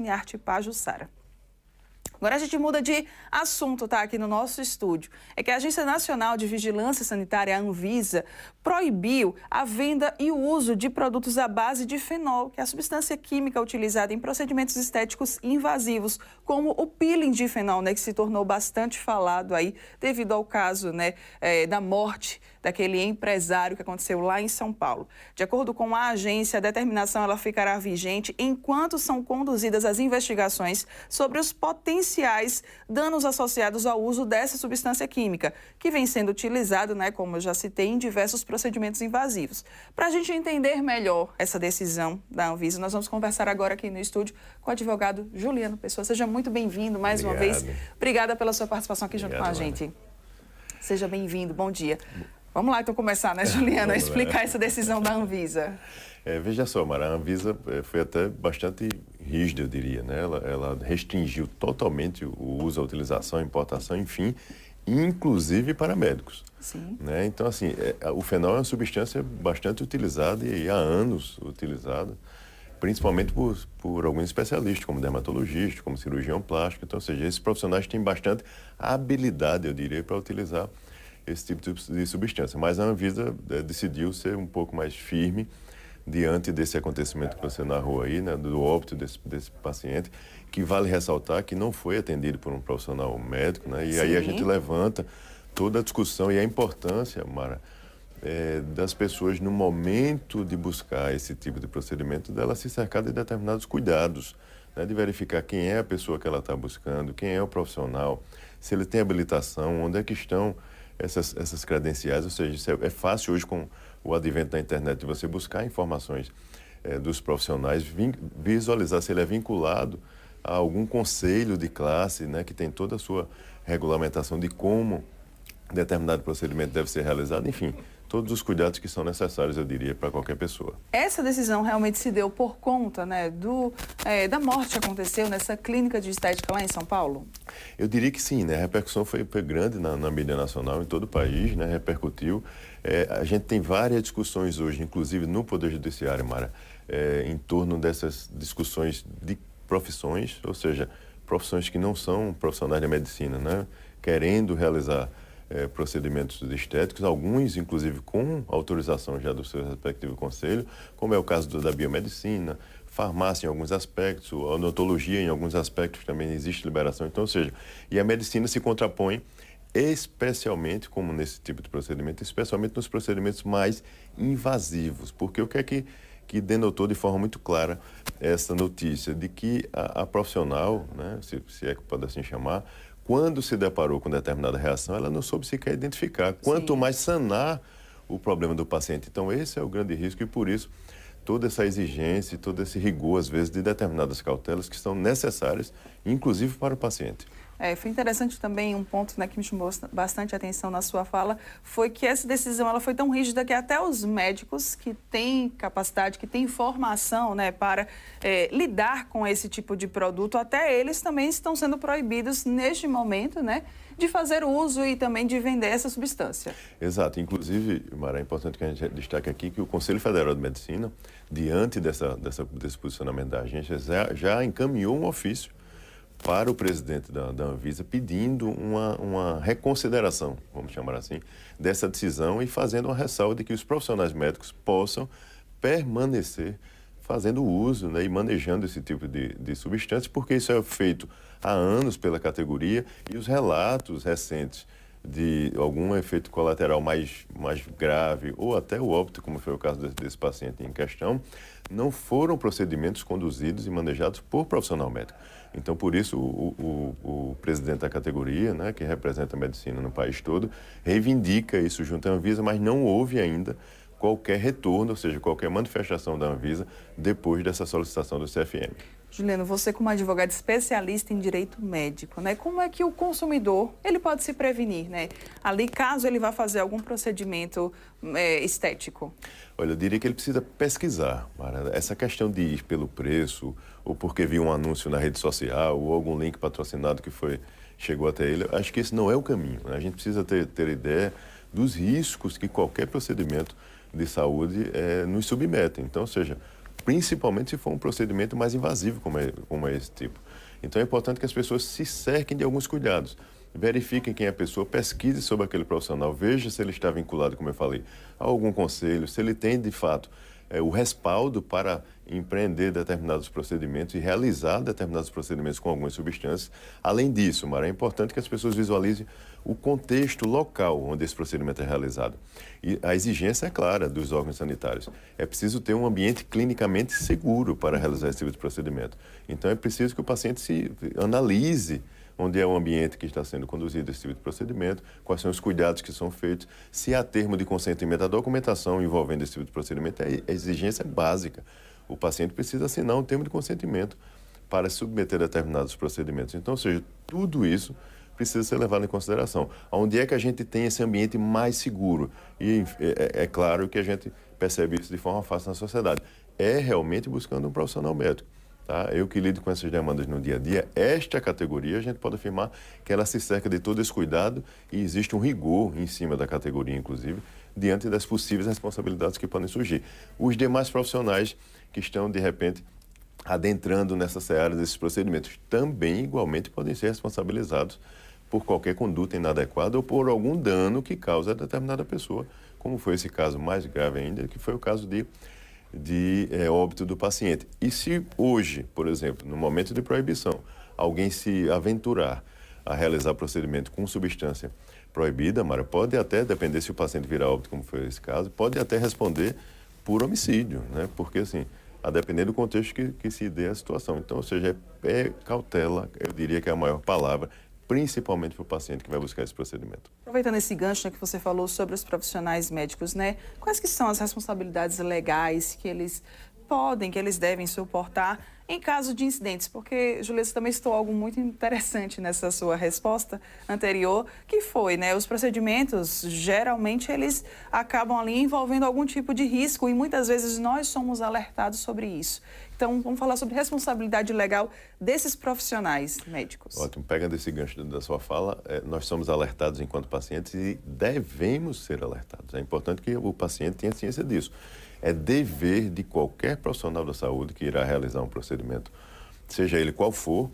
em Arte Pajuçara. Agora a gente muda de assunto, tá? Aqui no nosso estúdio. É que a Agência Nacional de Vigilância Sanitária, a Anvisa, proibiu a venda e o uso de produtos à base de fenol, que é a substância química utilizada em procedimentos estéticos invasivos, como o peeling de fenol, né? Que se tornou bastante falado aí devido ao caso, né, da morte daquele empresário que aconteceu lá em São Paulo. De acordo com a agência, a determinação ela ficará vigente enquanto são conduzidas as investigações sobre os potenciais danos associados ao uso dessa substância química, que vem sendo utilizado, né, como eu já citei, em diversos procedimentos invasivos. Para a gente entender melhor essa decisão da Anvisa, nós vamos conversar agora aqui no estúdio com o advogado Juliano Pessoa. Seja muito bem-vindo mais uma vez. Obrigada pela sua participação aqui junto com a gente. Seja bem-vindo, bom dia. Vamos lá então começar, né, Juliano, a explicar essa decisão da Anvisa. Veja só, Mara, a Anvisa foi até bastante rígida, eu diria, né? Ela restringiu totalmente o uso, a utilização, a importação, enfim, inclusive para médicos. Sim. Né? Então, assim, o fenol é uma substância bastante utilizada e há anos utilizada, principalmente por alguns especialistas, como dermatologista, como cirurgião plástico. Então, ou seja, esses profissionais têm bastante habilidade, eu diria, para utilizar esse tipo de substância. Mas a Anvisa decidiu ser um pouco mais firme diante desse acontecimento que você narrou aí, né, do óbito desse paciente, que vale ressaltar que não foi atendido por um profissional médico, né? E aí a gente levanta toda a discussão e a importância, Mara, das pessoas no momento de buscar esse tipo de procedimento, dela se cercar de determinados cuidados, né, de verificar quem é a pessoa que ela está buscando, quem é o profissional, se ele tem habilitação, onde é que estão essas credenciais. Ou seja, é fácil hoje com o advento da internet de você buscar informações dos profissionais, visualizar se ele é vinculado a algum conselho de classe, né, que tem toda a sua regulamentação de como determinado procedimento deve ser realizado, enfim, todos os cuidados que são necessários, eu diria, para qualquer pessoa. Essa decisão realmente se deu por conta, né, da morte que aconteceu nessa clínica de estética lá em São Paulo? Eu diria que sim, né? A repercussão foi grande na mídia nacional, em todo o país, né? Repercutiu. A gente tem várias discussões hoje, inclusive no Poder Judiciário, Mara, em torno dessas discussões de profissões, ou seja, profissões que não são profissionais da medicina, né? Querendo realizar procedimentos estéticos, alguns inclusive com autorização já do seu respectivo conselho, como é o caso da biomedicina, farmácia em alguns aspectos, odontologia em alguns aspectos também existe liberação. Então, ou seja, e a medicina se contrapõe especialmente, como nesse tipo de procedimento, especialmente nos procedimentos mais invasivos, porque o que é que denotou de forma muito clara essa notícia de que a profissional, né, se é que pode assim chamar, quando se deparou com determinada reação, ela não soube sequer identificar. Quanto mais sanar o problema do paciente. Então, esse é o grande risco e, por isso, toda essa exigência e todo esse rigor, às vezes, de determinadas cautelas que são necessárias, inclusive para o paciente. Foi interessante também um ponto, né, que me chamou bastante atenção na sua fala, foi que essa decisão ela foi tão rígida que até os médicos que têm capacidade, que têm formação, né, para lidar com esse tipo de produto, até eles também estão sendo proibidos neste momento, né, de fazer uso e também de vender essa substância. Exato. Inclusive, Mara, é importante que a gente destaque aqui que o Conselho Federal de Medicina, diante desse posicionamento da agência, já encaminhou um ofício para o presidente da Anvisa, pedindo uma reconsideração, vamos chamar assim, dessa decisão e fazendo uma ressalva de que os profissionais médicos possam permanecer fazendo uso, né, e manejando esse tipo de substâncias, porque isso é feito há anos pela categoria e os relatos recentes de algum efeito colateral mais grave ou até o óbito, como foi o caso desse paciente em questão, não foram procedimentos conduzidos e manejados por profissional médico. Então, por isso, o presidente da categoria, né, que representa a medicina no país todo, reivindica isso junto à Anvisa, mas não houve ainda qualquer retorno, ou seja, qualquer manifestação da Anvisa depois dessa solicitação do CFM. Juliano, você como advogado especialista em direito médico, né? Como é que o consumidor ele pode se prevenir, né? Ali, caso ele vá fazer algum procedimento estético? Olha, eu diria que ele precisa pesquisar, Mara. Essa questão de ir pelo preço, ou porque viu um anúncio na rede social, ou algum link patrocinado que chegou até ele, acho que esse não é o caminho, né? A gente precisa ter ideia dos riscos que qualquer procedimento de saúde nos submete. Então, ou seja, principalmente se for um procedimento mais invasivo como é esse tipo. Então é importante que as pessoas se cerquem de alguns cuidados. Verifiquem quem é a pessoa, pesquise sobre aquele profissional, veja se ele está vinculado, como eu falei, a algum conselho, se ele tem, de fato, o respaldo para empreender determinados procedimentos e realizar determinados procedimentos com algumas substâncias. Além disso, Mara, é importante que as pessoas visualizem o contexto local onde esse procedimento é realizado. E a exigência é clara dos órgãos sanitários. É preciso ter um ambiente clinicamente seguro para realizar esse tipo de procedimento. Então, é preciso que o paciente se analise onde é o ambiente que está sendo conduzido esse tipo de procedimento, quais são os cuidados que são feitos, se há termo de consentimento, a documentação envolvendo esse tipo de procedimento é exigência básica. O paciente precisa assinar um termo de consentimento para se submeter a determinados procedimentos. Então, ou seja, tudo isso precisa ser levado em consideração. Onde é que a gente tem esse ambiente mais seguro? E é claro que a gente percebe isso de forma fácil na sociedade. É realmente buscando um profissional médico. Tá? Eu que lido com essas demandas no dia a dia, esta categoria a gente pode afirmar que ela se cerca de todo esse cuidado e existe um rigor em cima da categoria, inclusive, diante das possíveis responsabilidades que podem surgir. Os demais profissionais que estão, de repente, adentrando nessa seara desses procedimentos também, igualmente, podem ser responsabilizados por qualquer conduta inadequada ou por algum dano que causa a determinada pessoa, como foi esse caso mais grave ainda, que foi o caso de óbito do paciente. E se hoje, por exemplo, no momento de proibição, alguém se aventurar a realizar procedimento com substância proibida, Mara, pode até, depender se o paciente virar óbito, como foi esse caso, pode até responder por homicídio, né? Porque, assim, a depender do contexto que se dê a situação. Então, ou seja, é cautela, eu diria que é a maior palavra, principalmente para o paciente que vai buscar esse procedimento. Aproveitando esse gancho, né, que você falou sobre os profissionais médicos, né? Quais que são as responsabilidades legais que eles podem, que eles devem suportar em caso de incidentes? Porque, Julieta, você também citou algo muito interessante nessa sua resposta anterior, que foi, né, os procedimentos, geralmente, eles acabam ali envolvendo algum tipo de risco e muitas vezes nós somos alertados sobre isso. Então, vamos falar sobre responsabilidade legal desses profissionais médicos. Ótimo. Pegando esse gancho da sua fala, nós somos alertados enquanto pacientes e devemos ser alertados. É importante que o paciente tenha ciência disso. É dever de qualquer profissional da saúde que irá realizar um procedimento, seja ele qual for,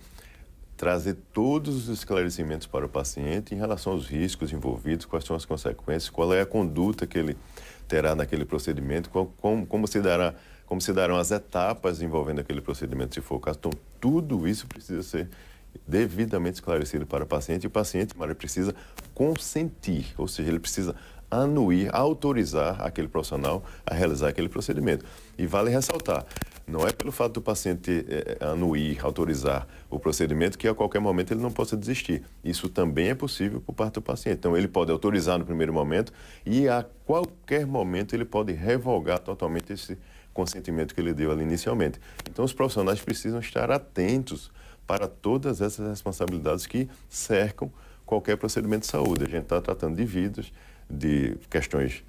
trazer todos os esclarecimentos para o paciente em relação aos riscos envolvidos, quais são as consequências, qual é a conduta que ele terá naquele procedimento, como se darão as etapas envolvendo aquele procedimento, se for o caso. Então, tudo isso precisa ser devidamente esclarecido para o paciente e o paciente, Maria, precisa consentir, ou seja, ele precisa anuir, autorizar aquele profissional a realizar aquele procedimento. E vale ressaltar, não é pelo fato do paciente anuir, autorizar o procedimento que a qualquer momento ele não possa desistir. Isso também é possível por parte do paciente. Então, ele pode autorizar no primeiro momento e a qualquer momento ele pode revogar totalmente esse consentimento que ele deu ali inicialmente. Então, os profissionais precisam estar atentos para todas essas responsabilidades que cercam qualquer procedimento de saúde. A gente está tratando de vidas, de questões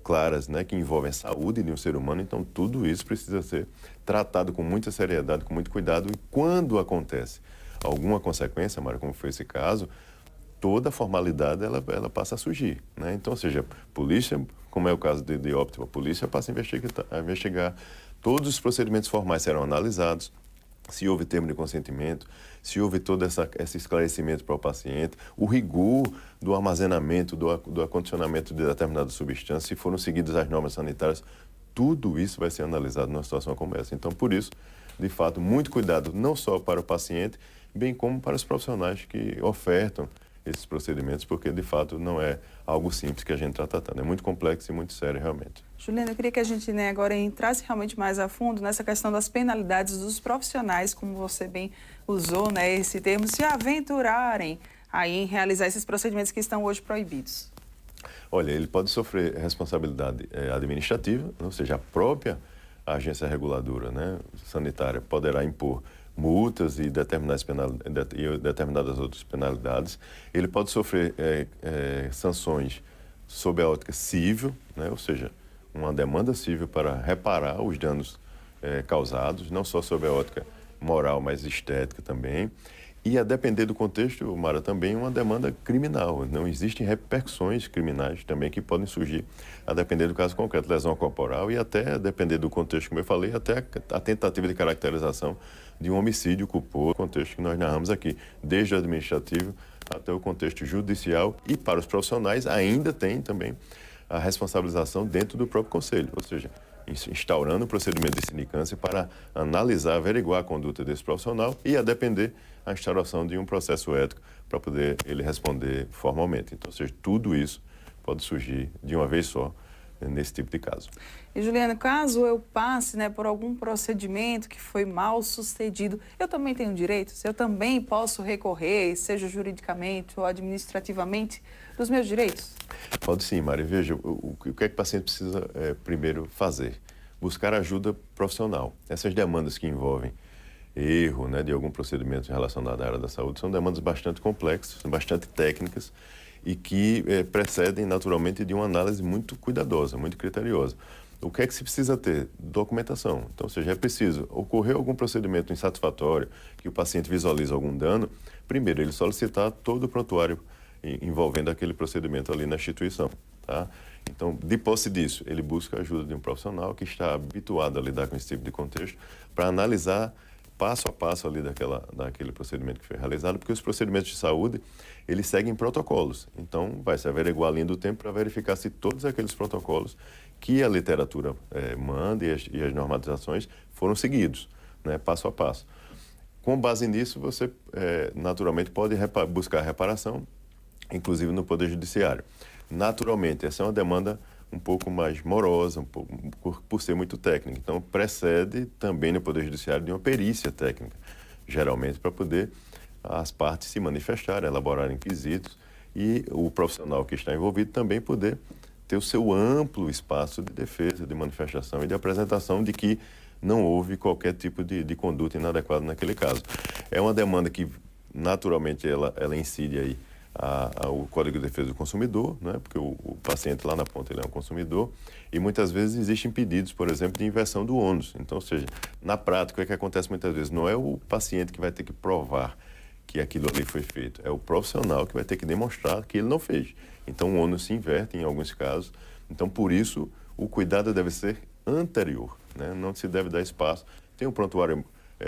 claras, né, que envolvem a saúde de um ser humano, então tudo isso precisa ser tratado com muita seriedade, com muito cuidado, e quando acontece alguma consequência, Mara, como foi esse caso, toda a formalidade ela passa a surgir, né? Então, ou seja, polícia, como é o caso de óbito, a polícia passa a investigar, todos os procedimentos formais serão analisados, se houve termo de consentimento, se houve todo esse esclarecimento para o paciente, o rigor do armazenamento, do acondicionamento de determinadas substâncias, se foram seguidas as normas sanitárias, tudo isso vai ser analisado numa situação como essa. Então, por isso, de fato, muito cuidado, não só para o paciente, bem como para os profissionais que ofertam esses procedimentos, porque, de fato, não é algo simples que a gente está tratando. É muito complexo e muito sério, realmente. Juliana, eu queria que a gente agora entrasse realmente mais a fundo nessa questão das penalidades dos profissionais, como você bem usou, né, esse termo, se aventurarem aí em realizar esses procedimentos que estão hoje proibidos. Olha, ele pode sofrer responsabilidade administrativa, ou seja, a própria agência reguladora, né, sanitária poderá impor multas e determinadas outras penalidades. Ele pode sofrer sanções sob a ótica civil, né? Ou seja, uma demanda civil para reparar os danos causados, não só sob a ótica moral, mas estética também. E a depender do contexto, Mara, também uma demanda criminal. Não existem repercussões criminais também que podem surgir, a depender do caso concreto, lesão corporal e até, a depender do contexto, como eu falei, até a tentativa de caracterização de um homicídio culposo, contexto que nós narramos aqui, desde o administrativo até o contexto judicial. E para os profissionais ainda tem também a responsabilização dentro do próprio conselho, ou seja, instaurando o procedimento de sindicância para analisar, averiguar a conduta desse profissional e, a depender, a instauração de um processo ético para poder ele responder formalmente. Então, ou seja, tudo isso pode surgir de uma vez só nesse tipo de caso. E, Juliana, caso eu passe, né, por algum procedimento que foi mal sucedido, eu também tenho direitos? Eu também posso recorrer, seja juridicamente ou administrativamente, dos meus direitos? Pode sim, Mari. Veja, o que é que o paciente precisa primeiro fazer? Buscar ajuda profissional. Essas demandas que envolvem erro, né, de algum procedimento relacionado à área da saúde são demandas bastante complexas, bastante técnicas e que precedem naturalmente de uma análise muito cuidadosa, muito criteriosa. O que é que se precisa ter? Documentação. Então, ou seja, é preciso ocorrer algum procedimento insatisfatório, que o paciente visualiza algum dano, primeiro ele solicitar todo o prontuário envolvendo aquele procedimento ali na instituição, tá? Então, de posse disso, ele busca a ajuda de um profissional que está habituado a lidar com esse tipo de contexto para analisar passo a passo ali daquele procedimento que foi realizado, porque os procedimentos de saúde, eles seguem protocolos. Então, vai se averiguar a linha do tempo para verificar se todos aqueles protocolos que a literatura manda e as normatizações foram seguidos, né, passo a passo. Com base nisso, você naturalmente pode buscar reparação, inclusive no Poder Judiciário. Naturalmente, essa é uma demanda um pouco mais morosa, por ser muito técnica. Então, precede também no Poder Judiciário de uma perícia técnica, geralmente para poder as partes se manifestarem, elaborarem quesitos e o profissional que está envolvido também poder ter o seu amplo espaço de defesa, de manifestação e de apresentação de que não houve qualquer tipo de conduta inadequada naquele caso. É uma demanda que, naturalmente, ela incide aí o Código de Defesa do Consumidor, né? Porque o paciente lá na ponta ele é um consumidor e muitas vezes existem pedidos, por exemplo, de inversão do ônus. Então, ou seja, na prática, o que acontece muitas vezes? Não é o paciente que vai ter que provar que aquilo ali foi feito, é o profissional que vai ter que demonstrar que ele não fez. Então, o ônus se inverte em alguns casos. Então, por isso, o cuidado deve ser anterior, né? Não se deve dar espaço. Tem um prontuário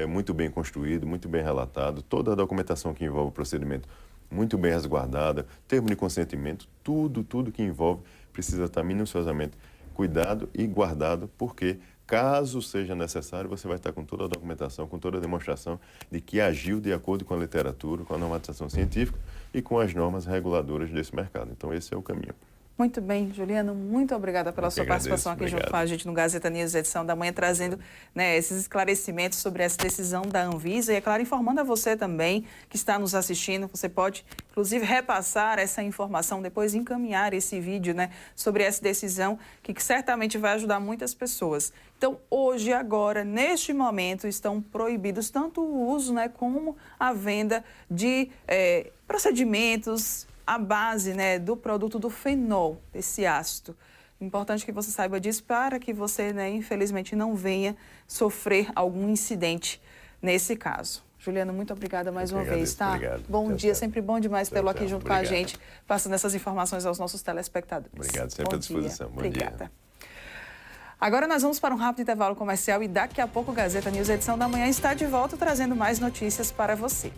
muito bem construído, muito bem relatado, toda a documentação que envolve o procedimento muito bem resguardada, termo de consentimento, tudo que envolve precisa estar minuciosamente cuidado e guardado, porque caso seja necessário, você vai estar com toda a documentação, com toda a demonstração de que agiu de acordo com a literatura, com a normatização científica e com as normas reguladoras desse mercado. Então, esse é o caminho. Muito bem, Juliano, muito obrigada pela sua participação aqui junto com a gente no Gazeta News, edição da manhã, trazendo, né, esses esclarecimentos sobre essa decisão da Anvisa e, é claro, informando a você também que está nos assistindo. Você pode, inclusive, repassar essa informação, depois encaminhar esse vídeo, né, sobre essa decisão que certamente vai ajudar muitas pessoas. Então, hoje, agora, neste momento, estão proibidos tanto o uso, né, como a venda de procedimentos à base, né, do produto do fenol, esse ácido. Importante que você saiba disso para que você, né, infelizmente, não venha sofrer algum incidente nesse caso. Juliana, muito obrigada mais uma vez, tá? Obrigado. Bom dia, sempre bom demais tê-lo aqui junto com a Obrigado. gente, passando essas informações aos nossos telespectadores. Obrigado, sempre à disposição. Bom Obrigada. dia. Agora nós vamos para um rápido intervalo comercial e daqui a pouco o Gazeta News, edição da manhã, está de volta trazendo mais notícias para você.